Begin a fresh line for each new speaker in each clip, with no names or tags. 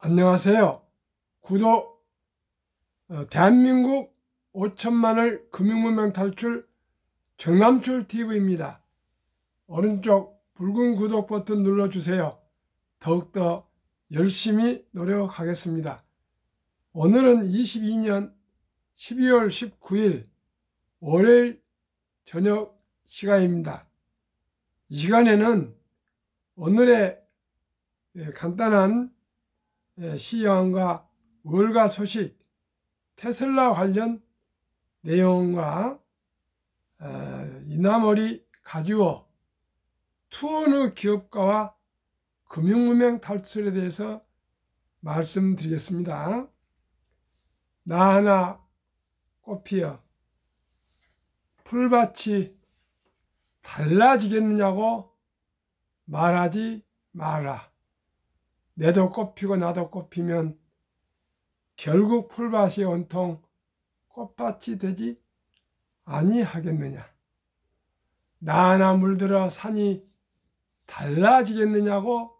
안녕하세요. 구독, 대한민국 5천만을 금융문명 탈출 정남출 TV입니다. 오른쪽 붉은 구독 버튼 눌러주세요. 더욱더 열심히 노력하겠습니다. 오늘은 22년 12월 19일 월요일 저녁 시간입니다. 이 시간에는 오늘의 간단한 시황과 월가 소식, 테슬라 관련 내용과 이나머리 가지고 투어느 기업가와 금융문명 탈출에 대해서 말씀드리겠습니다. 나 하나 꽃피어 풀밭이 달라지겠느냐고 말하지 마라. 내도 꽃피고 나도 꽃피면 결국 풀밭이 온통 꽃밭이 되지 아니하겠느냐. 나 하나 물들어 산이 달라지겠느냐고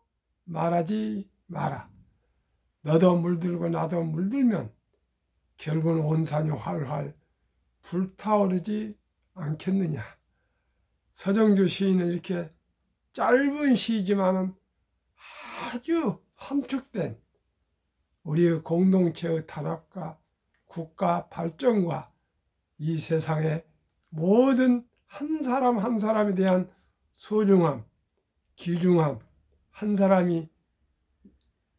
말하지 마라. 너도 물들고 나도 물들면 결국은 온 산이 활활 불타오르지 않겠느냐. 서정주 시인은 이렇게 짧은 시지만은 아주 함축된 우리의 공동체의 단합과 국가 발전과 이 세상의 모든 한 사람 한 사람에 대한 소중함, 귀중함, 한 사람이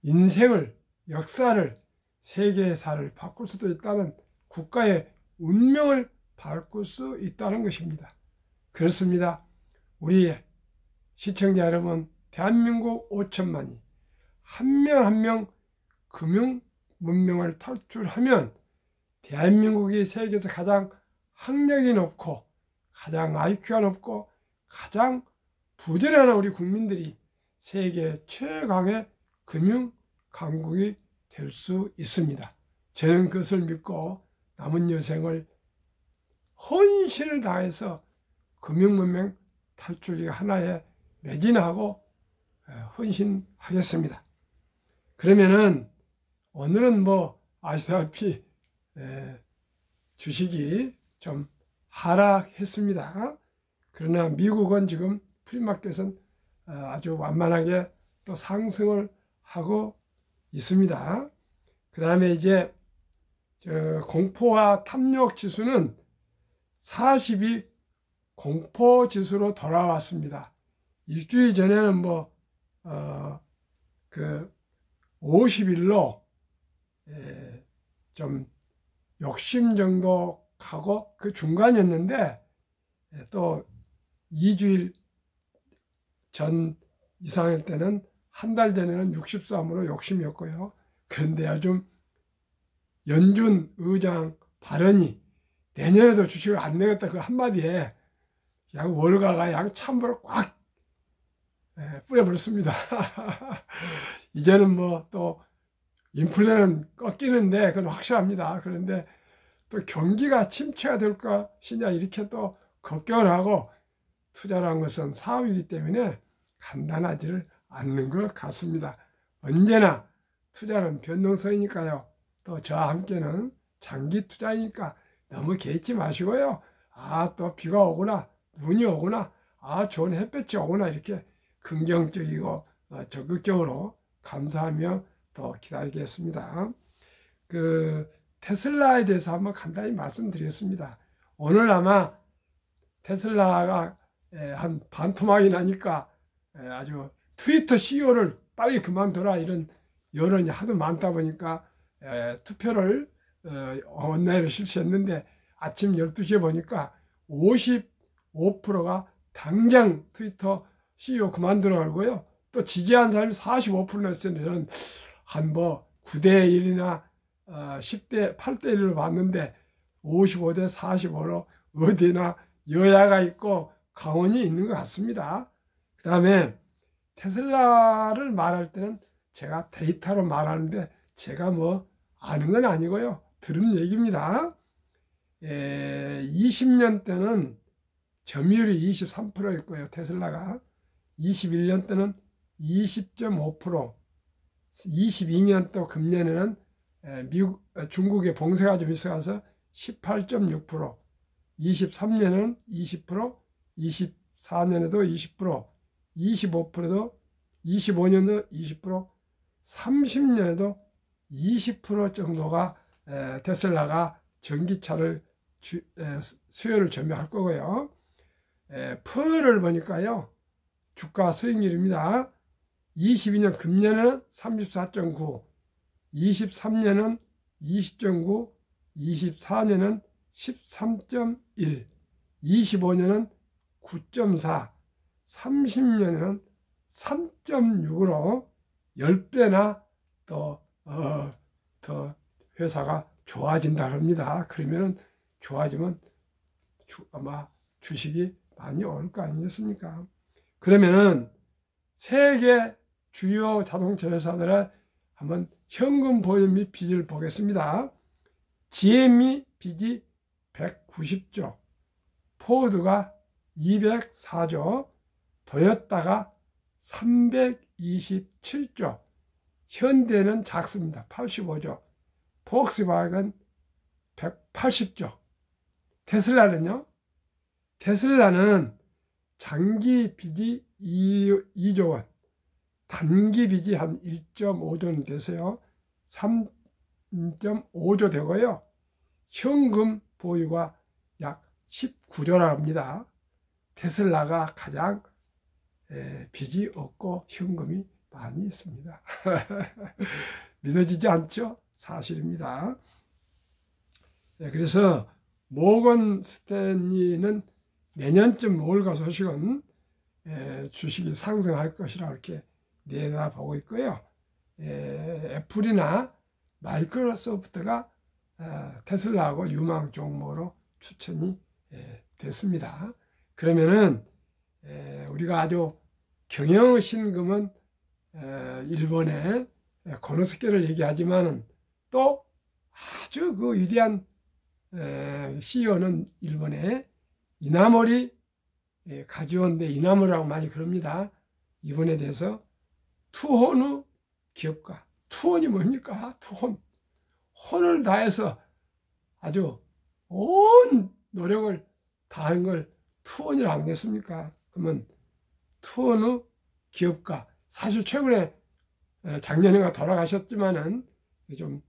인생을, 역사를, 세계사를 바꿀 수도 있다는, 국가의 운명을 바꿀 수 있다는 것입니다. 그렇습니다. 우리 시청자 여러분, 대한민국 5천만이 한 명 한 명 금융 문명을 탈출하면 대한민국이 세계에서 가장 학력이 높고 가장 IQ가 높고 가장 부지런한 우리 국민들이 세계 최강의 금융 강국이 될 수 있습니다. 저는 그것을 믿고 남은 여생을 헌신을 다해서 금융 문명 탈출이 하나에 매진하고 헌신하겠습니다. 그러면은 오늘은 아시다시피 주식이 좀 하락했습니다. 그러나 미국은 지금 프리마켓은 아주 완만하게 또 상승을 하고 있습니다. 그 다음에 이제 공포와 탐욕 지수는 40이 공포 지수로 돌아왔습니다. 일주일 전에는 50일로 좀 욕심 정도 가고 그 중간이었는데 또 2주일 전 이상일 때는 한 달 전에는 63으로 욕심이었고요. 그런데 요즘 연준 의장 발언이 내년에도 주식을 안 내겠다 그 한마디에 양 월가가 양 찬물을 꽉 뿌려버렸습니다. 이제는 또 인플레는 꺾이는데 그건 확실합니다. 그런데 또 경기가 침체가 될 것이냐 이렇게 또 걱정을 하고 투자를 한 것은 사업이기 때문에 간단하지를 않는 것 같습니다. 언제나 투자는 변동성이니까요. 또 저와 함께는 장기 투자이니까 너무 개의치 마시고요. 또 비가 오거나 눈이 오거나 좋은 햇볕이 오거나 이렇게 긍정적이고 적극적으로 감사하며 또 기다리겠습니다. 테슬라에 대해서 한번 간단히 말씀드리겠습니다. 오늘 아마 테슬라가 한 반토막이 나니까 아주 트위터 CEO를 빨리 그만둬라 이런 여론이 하도 많다 보니까 투표를 온라인으로 실시했는데 아침 12시에 보니까 55%가 당장 트위터 CEO 그만두라고요. 또 지지한 사람이 45%나 있었는데 저는 한 9대 1이나 10대 8대 1로 봤는데 55대 45로 어디나 여야가 있고 강원이 있는 것 같습니다. 그 다음에 테슬라를 말할 때는 제가 데이터로 말하는데 제가 아는 건 아니고요. 들은 얘기입니다. 20년 때는 점유율이 23%였고요. 테슬라가 21년 때는 20.5%, 22년 또 금년에는 중국의 봉쇄가 좀 있어서 18.6%, 23년은 20%, 24년에도 20%, 25%도 25년도 20%, 30년에도 20% 정도가 테슬라가 전기차를 수요를 점유할 거고요. 퍼를 보니까요, 주가 수익률입니다. 22년 금년은 34.9, 23년은 20.9, 24년은 13.1, 25년은 9.4, 30년에는 3.6으로 10배나 더 회사가 좋아진다 합니다. 그러면 좋아지면 아마 주식이 많이 오를 거 아니겠습니까? 그러면은 세계 주요 자동차 회사들의 한번 현금 보유 및 빚을 보겠습니다. GM이 빚이 190조, 포드가 204조, 토요타가 327조, 현대는 작습니다. 85조, 폭스바겐 180조. 테슬라는요? 테슬라는 장기 빚이 2조 원, 단기 빚이 한 1.5조는 되세요. 3.5조 되고요. 현금 보유가 약 19조라 합니다. 테슬라가 가장 빚이 없고 현금이 많이 있습니다. 믿어지지 않죠? 사실입니다. 그래서 모건 스탠리는 내년쯤 월가 소식은 주식이 상승할 것이라 이렇게 내다보고 있고요. 애플이나 마이크로소프트가 테슬라하고 유망 종목으로 추천이 됐습니다. 그러면은 우리가 아주 경영신금은 일본의 고노스케를 얘기하지만은 또 아주 그 위대한 CEO는 일본의 이나모리 가지오인데 이나모리라고 많이 그럽니다. 이번에 대해서 투혼의 기업가. 투혼이 뭡니까? 투혼. 혼을 다해서 아주 온 노력을 다한 걸 투혼이라고 하겠습니까? 그러면 투혼의 기업가. 사실 최근에 작년에가 돌아가셨지만은 좀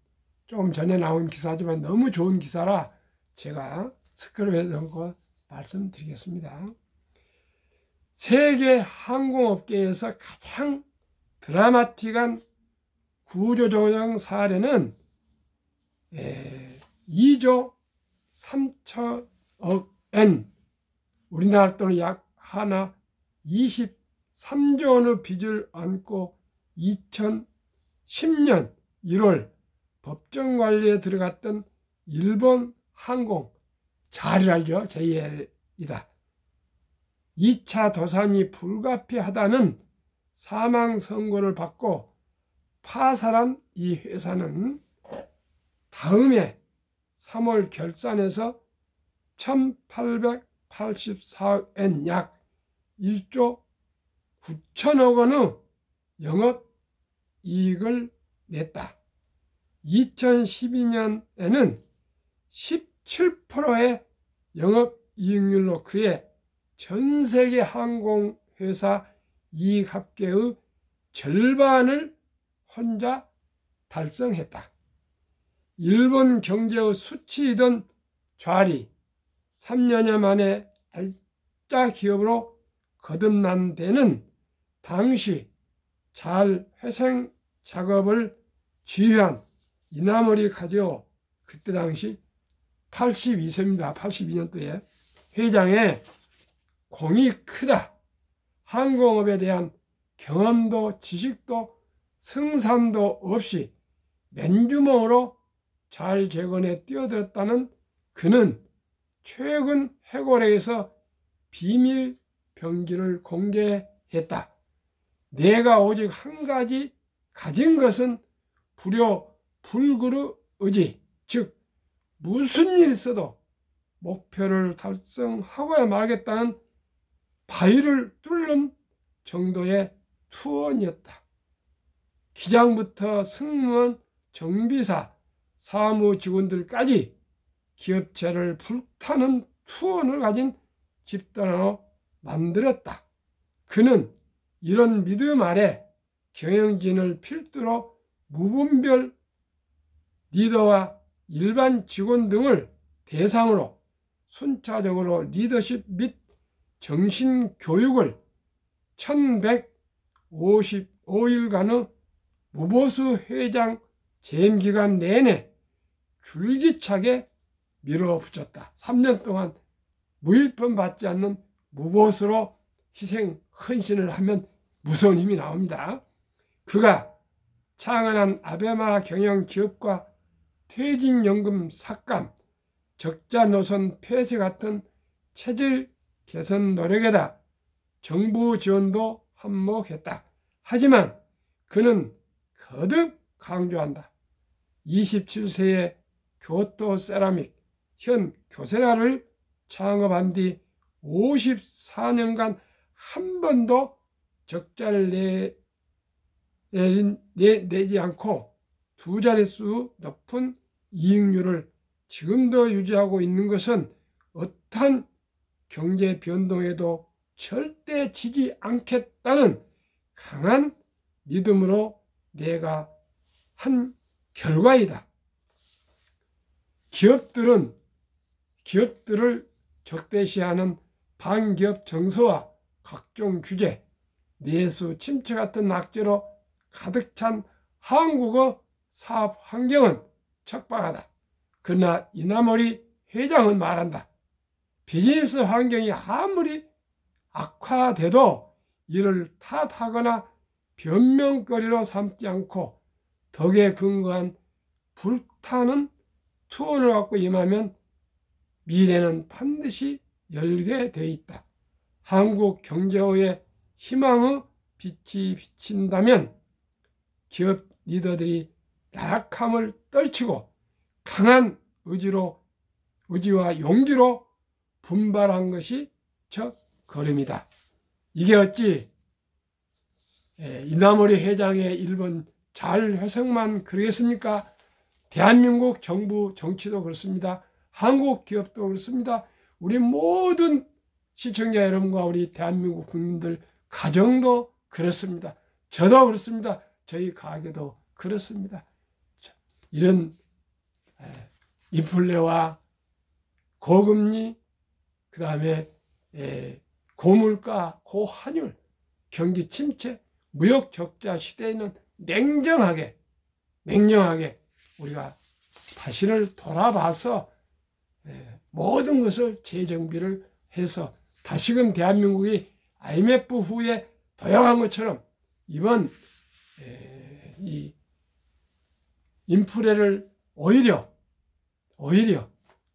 전에 나온 기사지만 너무 좋은 기사라 제가 스크랩해 놓은 거 말씀드리겠습니다. 세계 항공업계에서 가장 드라마틱한 구조조정 사례는 2조 3천억 엔, 우리나라 돈으로 약 하나 23조 원의 빚을 안고 2010년 1월 법정관리에 들어갔던 일본 항공, 잘 알죠? JL이다. 2차 도산이 불가피하다는 사망 선고를 받고 파산한 이 회사는 다음해 3월 결산에서 1884엔 약 1조 9천억 원의 영업이익을 냈다. 2012년에는 17%의 영업이익률로 그의 전세계 항공회사 이익 합계의 절반을 혼자 달성했다. 일본 경제의 수치이던 좌리 3년여 만에 알짜 기업으로 거듭난 데는 당시 잘 회생 작업을 지휘한 이나모리 가지오, 그때 당시 82세입니다. 82년도에 회장의 공이 크다. 항공업에 대한 경험도 지식도 승산도 없이 맨주먹으로 잘 재건에 뛰어들었다는 그는 최근 회고록에서 비밀 병기를 공개했다. 내가 오직 한 가지 가진 것은 불효불굴의 의지, 즉 무슨 일이 있어도 목표를 달성하고야 말겠다는 바위를 뚫는 정도의 투혼이었다. 기장부터 승무원, 정비사, 사무 직원들까지 기업체를 불타는 투혼을 가진 집단으로 만들었다. 그는 이런 믿음 아래 경영진을 필두로 무분별 리더와 일반 직원 등을 대상으로 순차적으로 리더십 및 정신교육을 1155일간의 무보수 회장 재임 기간 내내 줄기차게 밀어붙였다. 3년 동안 무일편 받지 않는 무보수로 희생 헌신을 하면 무서운 힘이 나옵니다. 그가 창안한 아베마 경영 기업과 퇴직연금 삭감, 적자 노선 폐쇄 같은 체질 개선 노력에다 정부 지원도 한몫했다. 하지만 그는 거듭 강조한다. 27세의 교토 세라믹 현 교세라를 창업한 뒤 54년간 한 번도 적자를 내지 않고 두 자릿수 높은 이익률을 지금도 유지하고 있는 것은 어떠한 경제 변동에도 절대 지지 않겠다는 강한 믿음으로 내가 한 결과이다. 기업들을 적대시하는 반기업 정서와 각종 규제, 내수 침체 같은 악재로 가득 찬 한국의 사업 환경은 척박하다. 그러나 이나모리 회장은 말한다. 비즈니스 환경이 아무리 악화돼도 이를 탓하거나 변명거리로 삼지 않고 덕에 근거한 불타는 투혼을 갖고 임하면 미래는 반드시 열게 돼 있다. 한국 경제의 희망의 빛이 비친다면 기업 리더들이 나약함을 떨치고 강한 의지와 용기로 분발한 것이 첫 걸음이다. 이게 어찌 이나모리 회장의 일본 잘 해석만 그러겠습니까? 대한민국 정부 정치도 그렇습니다. 한국 기업도 그렇습니다. 우리 모든 시청자 여러분과 우리 대한민국 국민들 가정도 그렇습니다. 저도 그렇습니다. 저희 가게도 그렇습니다. 이런 인플레와 고금리, 그 다음에 고물가, 고환율, 경기 침체, 무역 적자 시대에는 냉정하게 우리가 다시를 돌아봐서 모든 것을 재정비를 해서 다시금 대한민국이 IMF 후에 도약한 것처럼 이번 이 인플레를 오히려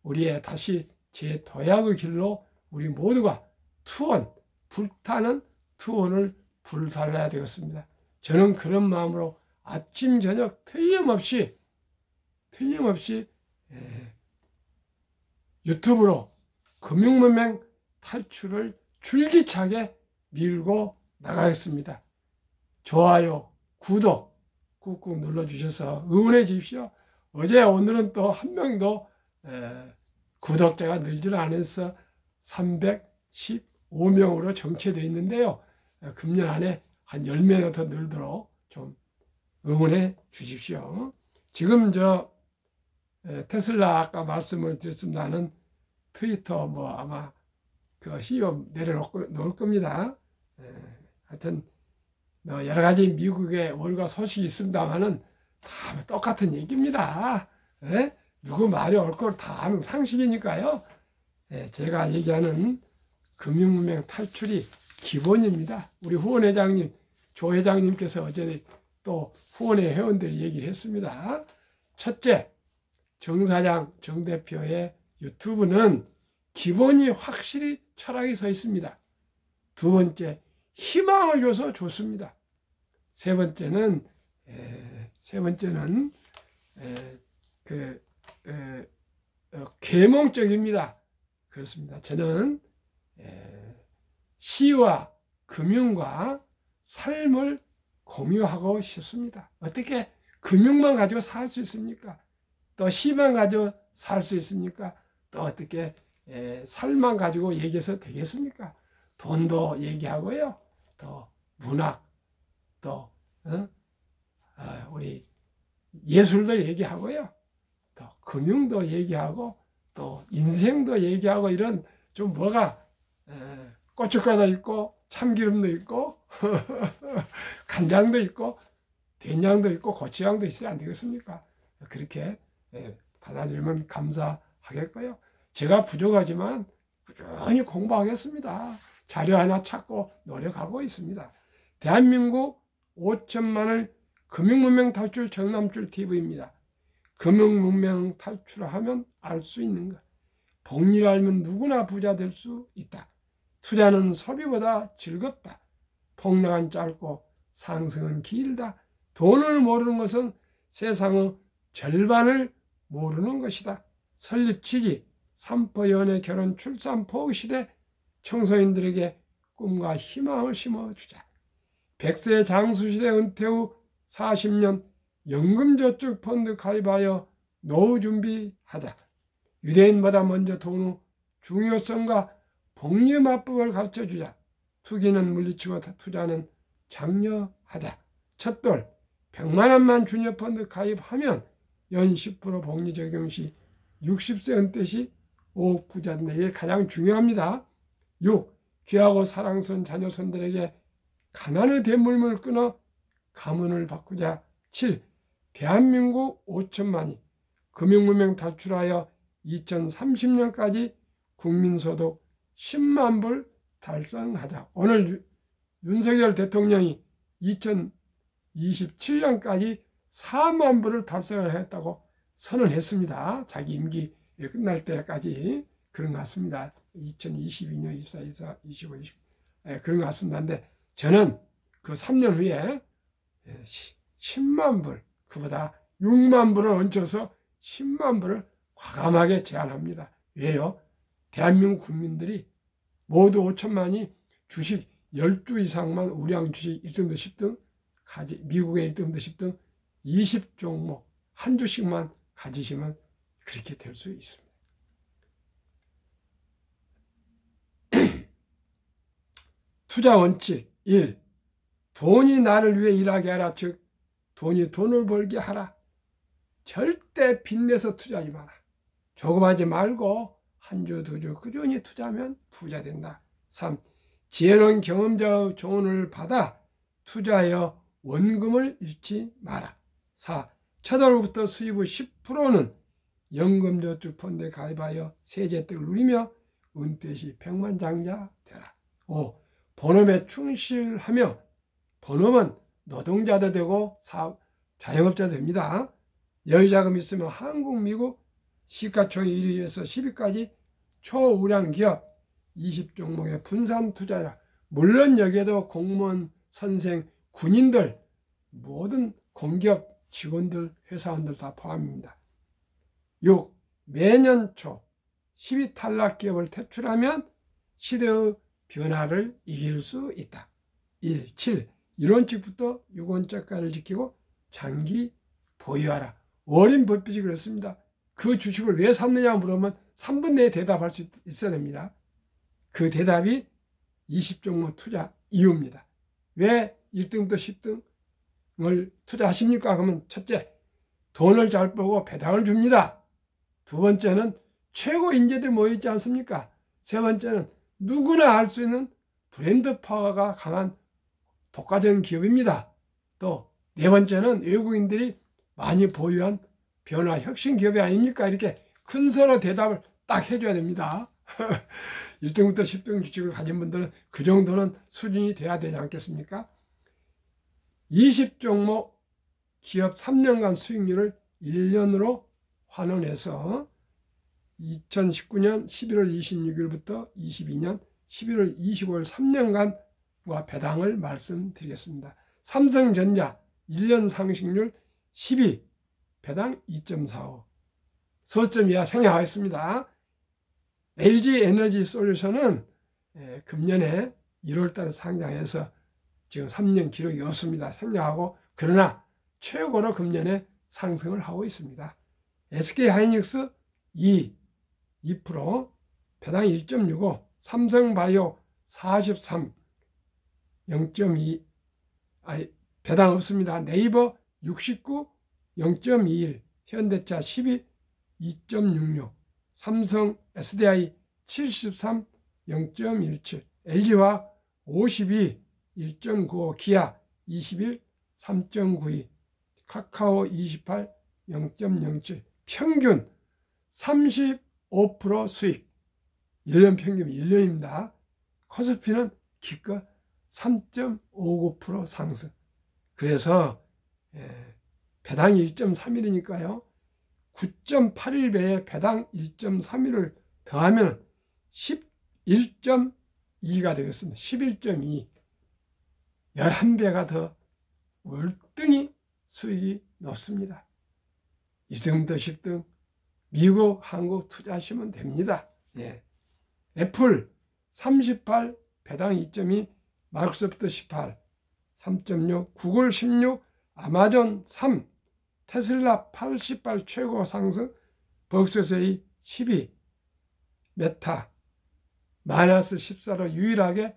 우리의 다시 재도약의 길로 우리 모두가 불타는 투혼을 불살라야 되겠습니다. 저는 그런 마음으로 아침 저녁 틀림없이 유튜브로 금융문맹 탈출을 줄기차게 밀고 나가겠습니다. 좋아요, 구독 꾹꾹 눌러주셔서 응원해 주십시오. 어제 오늘은 또 한 명도 구독자가 늘지 않아서 315명으로 정체되어 있는데요. 금년 안에 한 10명이나 더 늘도록 좀 응원해 주십시오. 지금 테슬라 아까 말씀을 드렸습니다는 트위터 아마 그 CEO 내려놓을 겁니다. 하여튼 여러 가지 미국의 월가 소식이 있습니다만은 다 똑같은 얘기입니다. 누구 말이 옳고 다 아는 상식이니까요. 제가 얘기하는 금융문맹 탈출이 기본입니다. 우리 후원 회장님, 조 회장님께서 어제 또 후원회 회원들이 얘기를 했습니다. 첫째, 정 사장, 정 대표의 유튜브는 기본이 확실히 철학이 서 있습니다. 두 번째, 희망을 줘서 좋습니다. 세 번째는 계몽적입니다. 그렇습니다. 저는 시와 금융과 삶을 공유하고 싶습니다. 어떻게 금융만 가지고 살 수 있습니까? 또 시만 가지고 살 수 있습니까? 또 어떻게 살만 가지고 얘기해서 되겠습니까? 돈도 얘기하고요. 또 문학, 또 우리 예술도 얘기하고요. 또 금융도 얘기하고 또 인생도 얘기하고 이런 좀 뭐가 고춧가루도 있고 참기름도 있고 간장도 있고 된장도 있고 고추장도 있어야 안 되겠습니까? 그렇게 받아들이면 감사하겠고요. 제가 부족하지만 꾸준히 공부하겠습니다. 자료 하나 찾고 노력하고 있습니다. 대한민국 5천만을 금융문명 탈출 정남줄 TV입니다. 금융문명 탈출하면 알 수 있는 것. 복리를 알면 누구나 부자 될 수 있다. 투자는 소비보다 즐겁다. 폭락은 짧고 상승은 길다. 돈을 모르는 것은 세상의 절반을 모르는 것이다. 설립 취지, 삼포 연애 결혼 출산 포기 시대 청소년들에게 꿈과 희망을 심어주자. 100세 장수시대 은퇴 후 40년 연금저축펀드 가입하여 노후 준비하자. 유대인보다 먼저 돈의 중요성과 복리 맞법을 가르쳐주자. 투기는 물리치고 투자는 장려하자. 첫돌 100만 원만 주녀펀드 가입하면 연 10% 복리 적용 시 60세 은퇴 시 5억 부자 된다. 이게 가장 중요합니다. 6. 귀하고 사랑스러운 자녀손들에게 가난의 대물림을 끊어 가문을 바꾸자. 7. 대한민국 5천만이 금융문명 탈출하여 2030년까지 국민소득 10만 불 달성하자. 오늘 윤석열 대통령이 2027년까지 4만 불을 달성을 했다고 선언했습니다. 자기 임기 끝날 때까지 그런 것 같습니다. 2022년, 24, 24, 25, 20 그런 것 같습니다. 근데 저는 그 3년 후에 10만 불, 그보다 6만 불을 얹혀서 10만 불을 과감하게 제안합니다. 왜요? 대한민국 국민들이 모두 5천만이 주식 12 이상만 우량 주식 1등도 10등, 미국의 1등도 10등 20종목 한 주씩만 가지시면 그렇게 될 수 있습니다. 투자 원칙 1. 돈이 나를 위해 일하게 하라. 즉 돈이 돈을 벌게 하라. 절대 빚내서 투자하지 마라. 조급하지 말고 한 주, 두 주 꾸준히 투자하면 부자 된다. 3. 지혜로운 경험자의 조언을 받아 투자하여 원금을 잃지 마라. 4. 첫 월부터 수입의 10%는 연금저축펀드에 가입하여 세제득을 누리며 은퇴 시 백만장자 되라. 5. 본업에 충실하며 본업은 노동자도 되고 자영업자도 됩니다. 여유자금 있으면 한국, 미국 시가총액 1위에서 10위까지 초우량 기업 20종목에 분산 투자라. 물론 여기에도 공무원, 선생, 군인들 모든 공기업 직원들, 회사원들 다 포함입니다. 6. 매년 초 10위 탈락 기업을 퇴출하면 시대의 변화를 이길 수 있다. 1. 7. 1원칙부터 6원짜리를 지키고 장기 보유하라. 워렌 버핏이 그랬습니다. 그 주식을 왜 샀느냐 물으면 3분 내에 대답할 수 있어야 됩니다. 그 대답이 20종목 투자 이유입니다. 왜 1등부터 10등을 투자하십니까? 그러면 첫째, 돈을 잘 벌고 배당을 줍니다. 두 번째는 최고 인재들 모여있지 않습니까? 세 번째는 누구나 알 수 있는 브랜드 파워가 강한 독과적인 기업입니다. 또 네 번째는 외국인들이 많이 보유한 변화 혁신 기업이 아닙니까? 이렇게 큰 서로 대답을 딱 해줘야 됩니다. 1등부터 10등 주식을 가진 분들은 그 정도는 수준이 돼야 되지 않겠습니까? 20종목 기업 3년간 수익률을 1년으로 환원해서 2019년 11월 26일부터 22년 11월 25일 3년간과 배당을 말씀드리겠습니다. 삼성전자 1년 상승률 12, 배당 2.45, 소점 이하 생략하겠습니다. LG 에너지 솔루션은 금년에 1월달에 상장해서 지금 3년 기록이 없습니다. 생략하고. 그러나 최고로 금년에 상승을 하고 있습니다. SK하이닉스 2%, 배당 1.65, 삼성바이오 43, 0.2, 배당 없습니다. 네이버 69, 0.21, 현대차 12, 2.66, 삼성 SDI 73, 0.17, LG화학 52, 1.95, 기아 21, 3.92, 카카오 28, 0.07, 평균 35% 수익, 1년 평균 1년입니다. 코스피는 기껏 3.59% 상승. 그래서 배당 1.31이니까요. 9.81배에 배당 1.31을 더하면 11.2가 되겠습니다. 11.2. 11배가 더 월등히 수익이 높습니다. 2등부터 10등 미국, 한국 투자하시면 됩니다. 애플 38, 배당 2.2, 마이크로소프트 18, 3.6, 구글 16, 아마존 3, 테슬라 88 최고 상승, 벅스세이 12, 메타 마이너스 14로 유일하게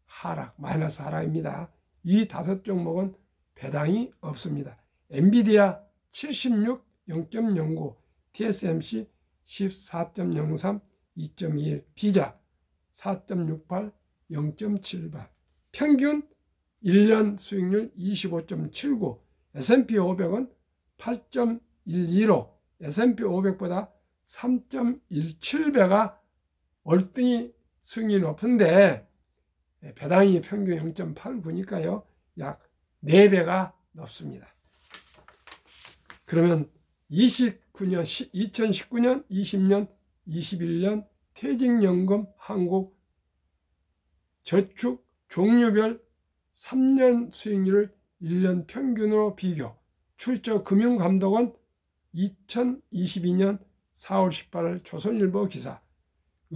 하락, 마이너스 하락입니다. 이 5종목은 배당이 없습니다. 엔비디아 76, 0.09, TSMC 14.03, 2.21, 비자 4.68, 0.78, 평균 1년 수익률 25.79, S&P 500은 8.12로 S&P 500보다 3.17배가 월등히 수익률이 높은데 배당이 평균 0.89니까요. 약 4배가 높습니다. 그러면 2019년, 20년, 21년 퇴직연금 한국 저축 종류별 3년 수익률을 1년 평균으로 비교. 출처 금융감독원 2022년 4월 18일 조선일보 기사.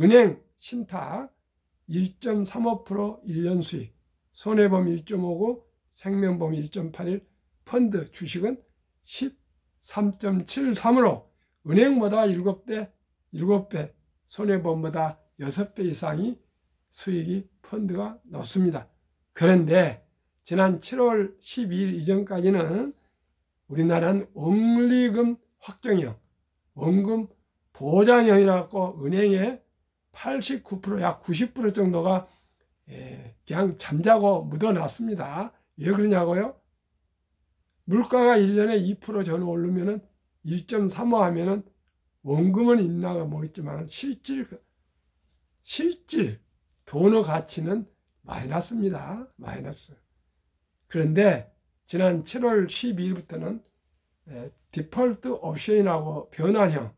은행 신탁 1.35% 1년 수익, 손해보험 1.59, 생명보험 1.81, 펀드 주식은 13.73으로 은행보다 7배, 손해보험보다 6배 이상이 수익이 펀드가 높습니다. 그런데 지난 7월 12일 이전까지는 우리나라는 원리금 확정형, 원금 보장형이라고 은행에 89%, 약 90% 정도가 그냥 잠자고 묻어놨습니다. 왜 그러냐고요? 물가가 1년에 2% 전후 오르면은 1.35 하면은 원금은 있나가 모르겠지만 실질 돈의 가치는 마이너스입니다. 마이너스. 그런데 지난 7월 12일부터는 디폴트 옵션이라고 변환형,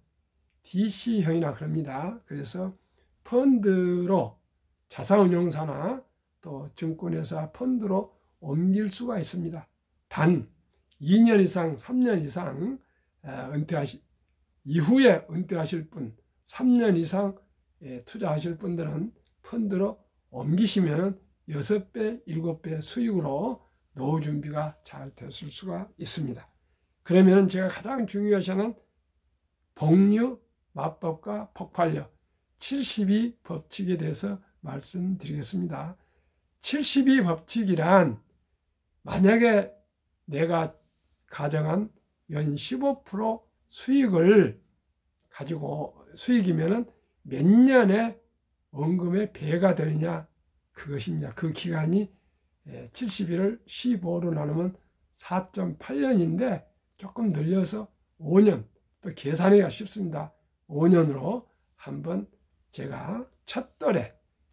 DC형이라 그럽니다. 그래서 펀드로 자산운용사나 또 증권회사 펀드로 옮길 수가 있습니다. 단 2년 이상, 3년 이상 이후에 은퇴하실 분, 3년 이상 투자하실 분들은 펀드로 옮기시면 6배, 7배 수익으로 노후 준비가 잘 됐을 수가 있습니다. 그러면 제가 가장 중요시하는 복류, 맞법과 폭발력, 72 법칙에 대해서 말씀드리겠습니다. 72 법칙이란 만약에 내가 가정한 연 15% 수익을 가지고 수익이면은 몇 년에 원금의 배가 되느냐 그것입니다. 그 기간이 70일을 15로 나누면 4.8년인데 조금 늘려서 5년, 또 계산하기가 쉽습니다. 5년으로 한번 제가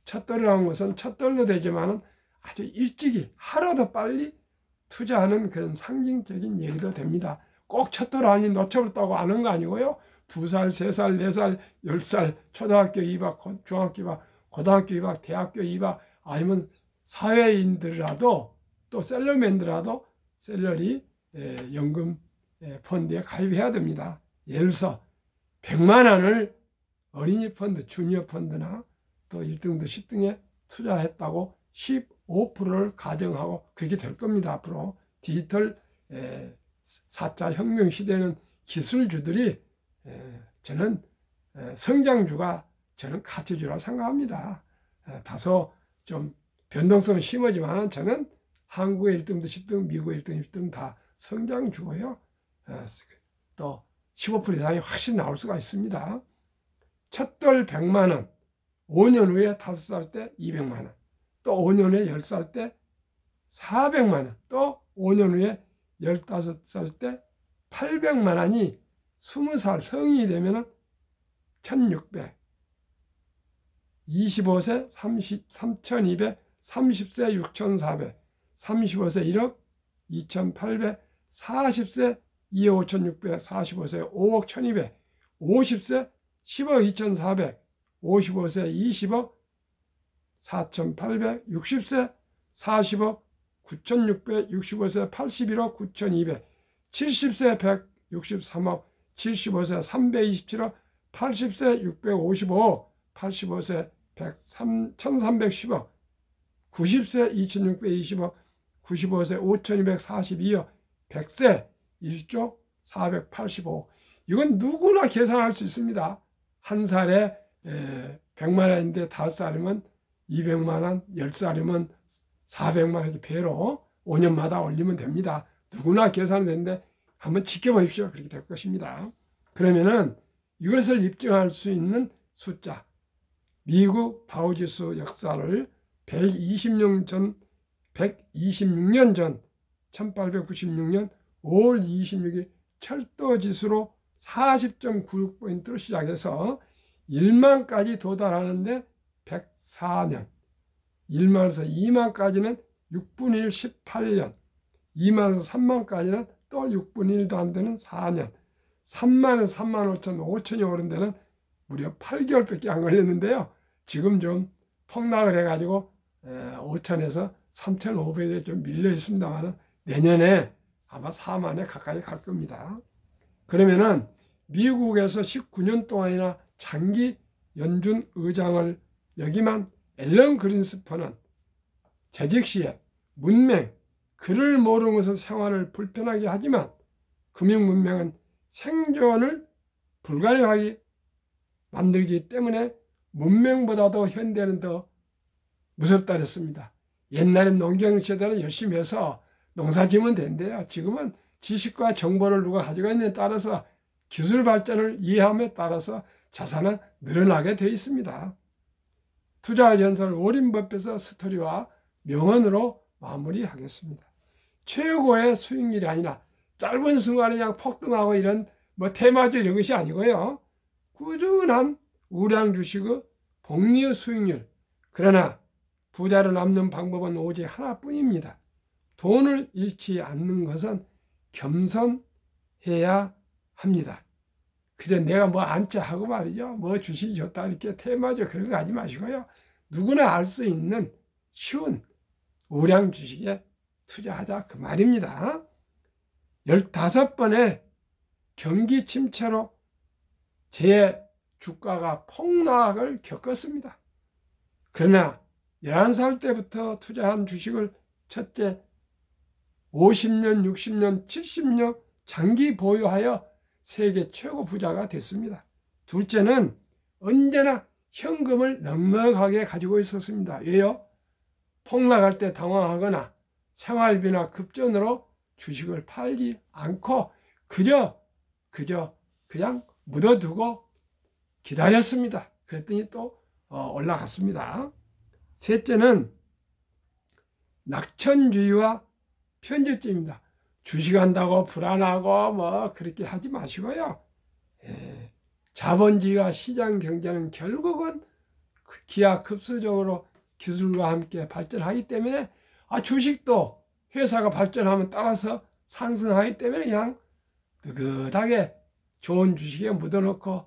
첫돌이라는 것은 첫돌도 되지만 아주 일찍이 하루도 빨리 투자하는 그런 상징적인 얘기도 됩니다. 꼭 첫돌 아니 놓쳐버렸다고 아는 거 아니고요. 2살, 3살, 4살, 10살 초등학교 입학, 중학교 입학, 고등학교 입학, 대학교 입학, 아니면 사회인들이라도 또 셀러맨들이라도 셀러리 연금 펀드에 가입해야 됩니다. 예를 들어서 100만 원을 어린이 펀드, 주니어 펀드나 또 1등도 10등에 투자했다고 5%를 가정하고 그렇게 될 겁니다. 앞으로 디지털 4차 혁명 시대는 기술주들이 저는 성장주가 저는 가치주라고 생각합니다. 다소 좀 변동성은 심하지만 저는 한국의 1등도 10등, 미국의 1등, 10등 다 성장주고요. 또 15% 이상이 확실히 나올 수가 있습니다. 첫돌 100만 원, 5년 후에 5살 때 200만 원, 또 5년 후에 10살 때 400만 원, 또 5년 후에 15살 때 800만 원이 20살 성인이 되면 1600, 25세 3200, 30세 6400, 35세 1억 2800, 40세 2억 5600, 45세 5억 1200, 50세 10억 2400, 55세 20억 4800, 60세 40억 9600, 65세 81억 9200, 70세 163억, 75세 327억, 80세 655억, 85세 1310억, 90세 2620억, 95세 5242억, 100세 1조 485억. 이건 누구나 계산할 수 있습니다. 한 살에 100만 원인데 5살이면 200만 원, 10살이면 400만 원 이렇게 배로 5년마다 올리면 됩니다. 누구나 계산이 되는데 한번 지켜보십시오. 그렇게 될 것입니다. 그러면은 이것을 입증할 수 있는 숫자, 미국 다우지수 역사를 126년 전 1896년 5월 26일 철도지수로 40.96포인트로 시작해서 1만까지 도달하는데 104년, 1만에서 2만까지는 6분의 1 18년, 2만에서 3만까지는 또 6분의 1도 안 되는 4년, 3만에서 3만 5천, 5천이 오른 데는 무려 8개월밖에 안 걸렸는데요. 지금 좀 폭락을 해가지고 5천에서 3,500에 좀 밀려 있습니다만 내년에 아마 4만에 가까이 갈 겁니다. 그러면은 미국에서 19년 동안이나 장기 연준 의장을 역임한 앨런 그린스펀은 재직 시에 문맹, 글을 모르는 것은 생활을 불편하게 하지만 금융 문맹은 생존을 불가능하게 만들기 때문에 문맹보다도 현대는 더 무섭다 그랬습니다. 옛날엔 농경시대는 열심히 해서 농사 지으면 된대요. 지금은 지식과 정보를 누가 가지고 있느냐에 따라서 기술 발전을 이해함에 따라서 자산은 늘어나게 되어 있습니다. 투자의 전설 워린 버핏의 스토리와 명언으로 마무리하겠습니다. 최고의 수익률이 아니라 짧은 순간에 그냥 폭등하고 이런 테마주 이런 것이 아니고요. 꾸준한 우량 주식의 복리의 수익률. 그러나 부자로 남는 방법은 오직 하나뿐입니다. 돈을 잃지 않는 것은 겸손해야 합니다. 그저 내가 안자 하고 말이죠. 주식이 좋다 이렇게 테마주 그런 거 하지 마시고요. 누구나 알 수 있는 쉬운 우량 주식에 투자하자 그 말입니다. 15번의 경기 침체로 제 주가가 폭락을 겪었습니다. 그러나 11살 때부터 투자한 주식을 첫째 50년, 60년, 70년 장기 보유하여 세계 최고 부자가 됐습니다. 둘째는 언제나 현금을 넉넉하게 가지고 있었습니다. 왜요? 폭락할 때 당황하거나 생활비나 급전으로 주식을 팔지 않고 그냥 묻어두고 기다렸습니다. 그랬더니 또 올라갔습니다. 셋째는 낙천주의와 편집주의입니다. 주식한다고 불안하고 그렇게 하지 마시고요. 자본주의와 시장 경제는 결국은 기하급수적으로 기술과 함께 발전하기 때문에 주식도 회사가 발전하면 따라서 상승하기 때문에 그냥 느긋하게 좋은 주식에 묻어놓고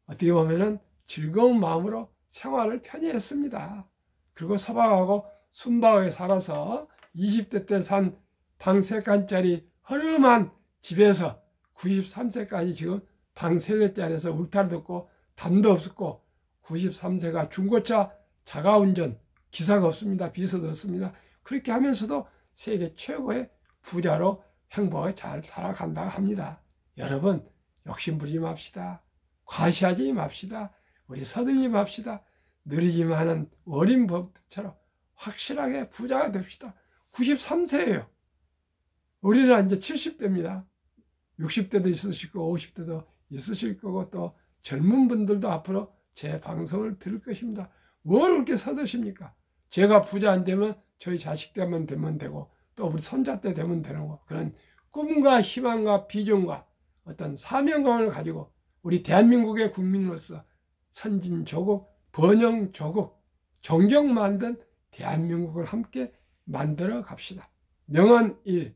어떻게 보면은 즐거운 마음으로 생활을 편히 했습니다. 그리고 소박하고 순박하게 살아서 20대 때 산 방 3칸짜리 허름한 집에서 93세까지 지금 방 3개짜리에서 울타리도 없고 담도 없었고 93세가 중고차 자가운전 기사가 없습니다. 비서도 없습니다. 그렇게 하면서도 세계 최고의 부자로 행복하게 잘 살아간다고 합니다. 여러분 욕심부리지 맙시다. 과시하지 맙시다. 우리 서둘리 맙시다. 느리지만은 어린 법처럼 확실하게 부자가 됩시다. 93세예요. 우리는 이제 70대입니다. 60대도 있으실 거고 50대도 있으실 거고 또 젊은 분들도 앞으로 제 방송을 들을 것입니다. 뭘 그렇게 서두십니까? 제가 부자 안 되면 저희 자식 때만 되면 되고 또 우리 손자 때 되면 되는 거. 그런 꿈과 희망과 비전과 어떤 사명감을 가지고 우리 대한민국의 국민으로서 선진조국, 번영조국, 존경 만든 대한민국을 함께 만들어 갑시다. 명언 1.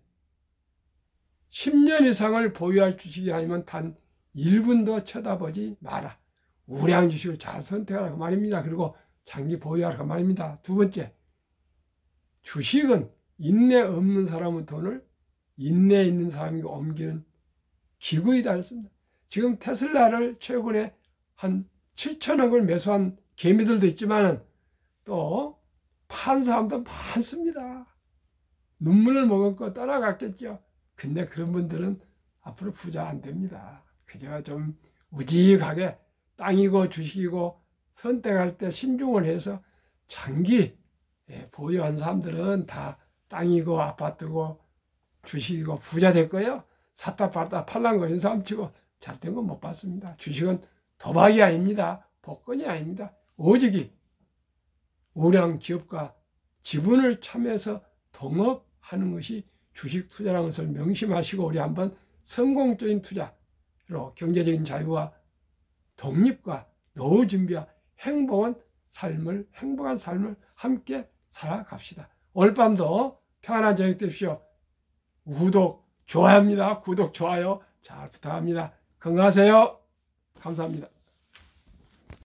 10년 이상을 보유할 주식이 아니면 단 1분도 쳐다보지 마라. 우량 주식을 잘 선택하라고 말입니다. 그리고 장기 보유하라고 말입니다. 두 번째, 주식은 인내 없는 사람은 돈을 인내 있는 사람에게 옮기는 기구이다 했습니다. 지금 테슬라를 최근에 한 7천억을 매수한 개미들도 있지만은 또 판 사람도 많습니다. 눈물을 머금고 따라갔겠죠. 근데 그런 분들은 앞으로 부자 안 됩니다. 그저 좀 우직하게 땅이고 주식이고 선택할 때 신중을 해서 장기 보유한 사람들은 다 땅이고 아파트고 주식이고 부자 될 거예요. 샀다 팔다 팔랑거리는 사람 치고 잘된 건 못 봤습니다. 주식은 도박이 아닙니다. 복권이 아닙니다. 오직이 우량 기업과 지분을 참여해서 동업하는 것이 주식 투자라는 것을 명심하시고 우리 한번 성공적인 투자로 경제적인 자유와 독립과 노후 준비와 행복한 삶을 함께 살아갑시다. 오늘 밤도 평안한 저녁 되십시오. 구독, 좋아요입니다. 구독, 좋아요 잘 부탁합니다. 건강하세요. 감사합니다.